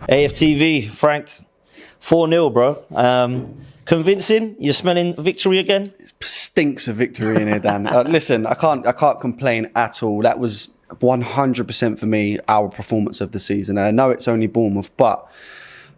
AFTV, Frank, 4-0, bro. Convincing? You're smelling victory again? It stinks of victory in here, Dan. Listen, I can't complain at all. That was 100% for me, our performance of the season. And I know it's only Bournemouth, but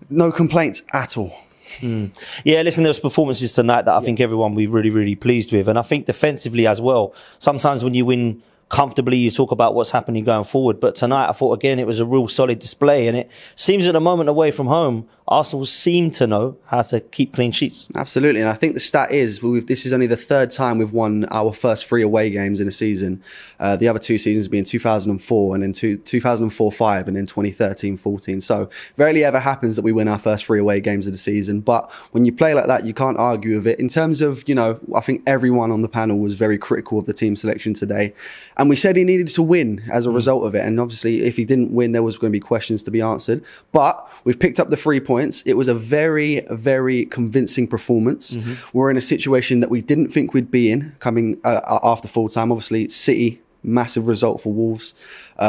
no complaints at all. Yeah, listen, there's performances tonight that I think everyone will be really, really pleased with. And I think defensively as well. Sometimes when you win comfortably, you talk about what's happening going forward. But tonight, I thought, again, it was a real solid display. And it seems at the moment away from home, Arsenal seem to know how to keep clean sheets. Absolutely. And I think the stat is, this is only the third time we've won our first 3 away games in a season. The other 2 seasons being 2004 and then 2004-05 and then 2013-14. So rarely ever happens that we win our first 3 away games of the season. But when you play like that, you can't argue with it. In terms of, I think everyone on the panel was very critical of the team selection today. And we said he needed to win as a result of it. And obviously, if he didn't win, there was going to be questions to be answered. But we've picked up the 3 points. It was a very, very convincing performance. We're in a situation that we didn't think we'd be in coming after full time. Obviously, City, massive result for Wolves.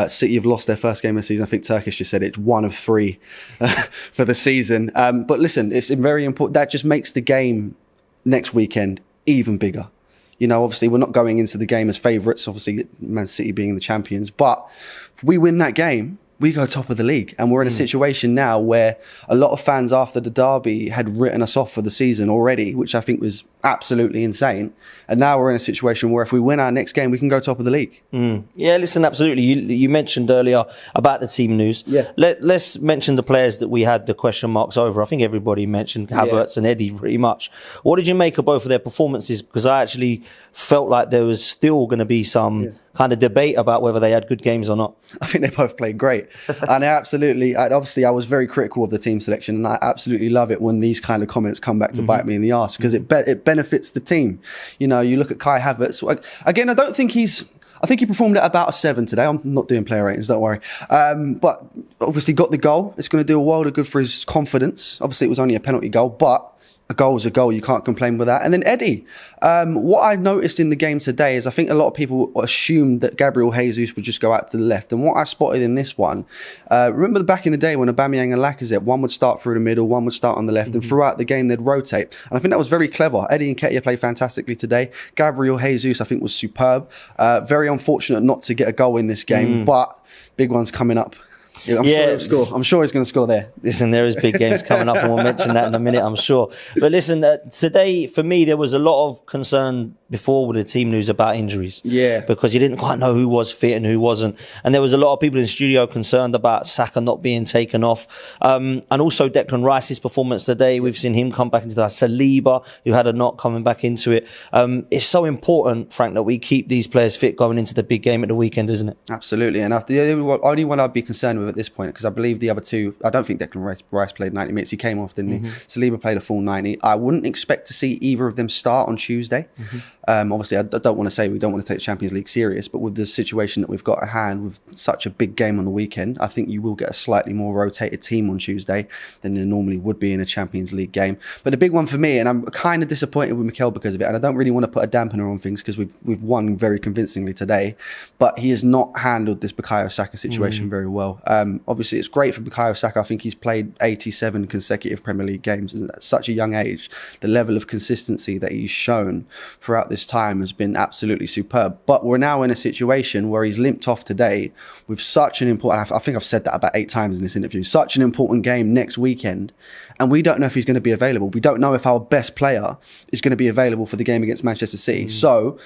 City have lost their first game of the season. I think Turkish just said it's 1 of 3 for the season. But listen, it's very important. That just makes the game next weekend even bigger. Obviously, we're not going into the game as favourites, obviously, Man City being the champions. But if we win that game, we go top of the league. And we're in a situation now where a lot of fans after the derby had written us off for the season already, which I think was absolutely insane. And now we're in a situation where if we win our next game, we can go top of the league. Yeah, listen, absolutely. You mentioned earlier about the team news. Yeah. Let's mention the players that we had the question marks over. I think everybody mentioned Havertz and Eddie pretty much. What did you make of both of their performances? Because I actually felt like there was still going to be some kind of debate about whether they had good games or not. I think they both played great. And obviously I was very critical of the team selection, and I absolutely love it when these kind of comments come back to bite me in the arse, because it benefits the team. You look at Kai Havertz. Again, I think he performed at about a 7 today. I'm not doing player ratings, don't worry. But obviously got the goal. It's going to do a world of good for his confidence. Obviously, it was only a penalty goal, but a goal is a goal. You can't complain with that. And then Eddie, what I noticed in the game today is I think a lot of people assumed that Gabriel Jesus would just go out to the left. And what I spotted in this one, remember back in the day when Aubameyang and Lacazette, one would start through the middle, one would start on the left, and throughout the game they'd rotate. And I think that was very clever. Eddie and Nketiah played fantastically today. Gabriel Jesus, I think, was superb. Very unfortunate not to get a goal in this game, but big one's coming up. I'm sure he's going to score there. Listen, there is big games coming up, and we'll mention that in a minute, I'm sure. But listen, today, for me, there was a lot of concern before with the team news about injuries. Yeah. Because you didn't quite know who was fit and who wasn't. And there was a lot of people in the studio concerned about Saka not being taken off. And also Declan Rice's performance today. We've seen him come back into that. Saliba, who had a knock, coming back into it. It's so important, Frank, that we keep these players fit going into the big game at the weekend, isn't it? Absolutely. And the only one I'd be concerned with at this point, because I believe the other 2, I don't think Declan Rice played 90 minutes. He came off, didn't he? Saliba played a full 90. I wouldn't expect to see either of them start on Tuesday. Obviously, I don't want to say we don't want to take the Champions League serious, but with the situation that we've got at hand, with such a big game on the weekend, I think you will get a slightly more rotated team on Tuesday than there normally would be in a Champions League game. But the big one for me, and I'm kind of disappointed with Mikel because of it, and I don't really want to put a dampener on things because we've won very convincingly today, but he has not handled this Bukayo Saka situation very well. Obviously, it's great for Bukayo Saka. I think he's played 87 consecutive Premier League games at such a young age. The level of consistency that he's shown throughout this time has been absolutely superb. But we're now in a situation where he's limped off today with such an important, I think I've said that about 8 times in this interview, such an important game next weekend. And we don't know if he's going to be available. We don't know if our best player is going to be available for the game against Manchester City. So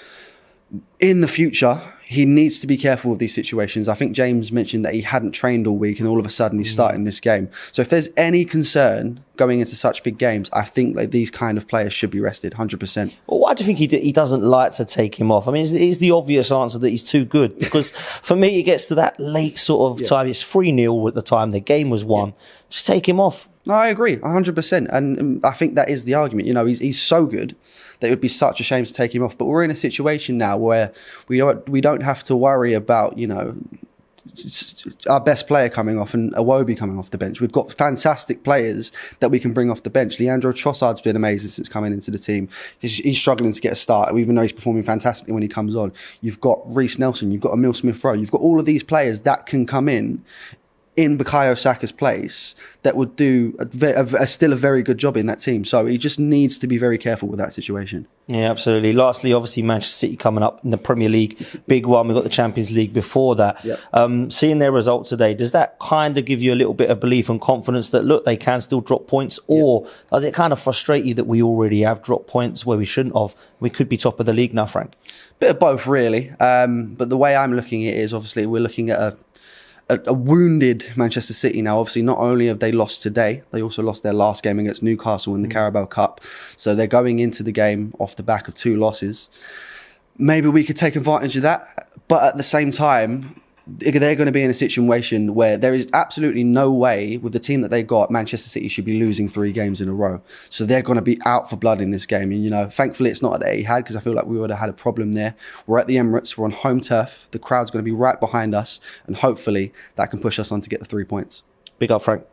in the future, he needs to be careful with these situations. I think James mentioned that he hadn't trained all week and all of a sudden he's starting this game. So if there's any concern going into such big games, I think that these kind of players should be rested 100%. Well, why do you think he doesn't like to take him off? I mean, it's the obvious answer that he's too good. Because for me, it gets to that late sort of time. It's 3-0 at the time. The game was won. Just take him off. No, I agree 100%. And I think that is the argument. He's so good that it would be such a shame to take him off. But we're in a situation now where we don't have to worry about, our best player coming off and Iwobi coming off the bench. We've got fantastic players that we can bring off the bench. Leandro Trossard's been amazing since coming into the team. He's struggling to get a start, even though he's performing fantastically when he comes on. You've got Reece Nelson, you've got Emile Smith-Rowe, you've got all of these players that can come in in Bukayo Saka's place that would do still a very good job in that team. So he just needs to be very careful with that situation. Yeah, absolutely. Lastly, obviously, Manchester City coming up in the Premier League, big one. We've got the Champions League before that. Yep. Seeing their results today, does that kind of give you a little bit of belief and confidence that, look, they can still drop points? Or does it kind of frustrate you that we already have dropped points where we shouldn't have? We could be top of the league now, Frank. Bit of both, really. But the way I'm looking at it is, obviously, we're looking at a wounded Manchester City now. Obviously, not only have they lost today, they also lost their last game against Newcastle in the Carabao Cup. So they're going into the game off the back of 2 losses. Maybe we could take advantage of that. But at the same time, they're going to be in a situation where there is absolutely no way, with the team that they got, Manchester City should be losing 3 games in a row. So they're going to be out for blood in this game. And, you know, thankfully it's not at the Etihad, because I feel like we would have had a problem there. We're at the Emirates, we're on home turf. The crowd's going to be right behind us. And hopefully that can push us on to get the 3 points. Big up, Frank.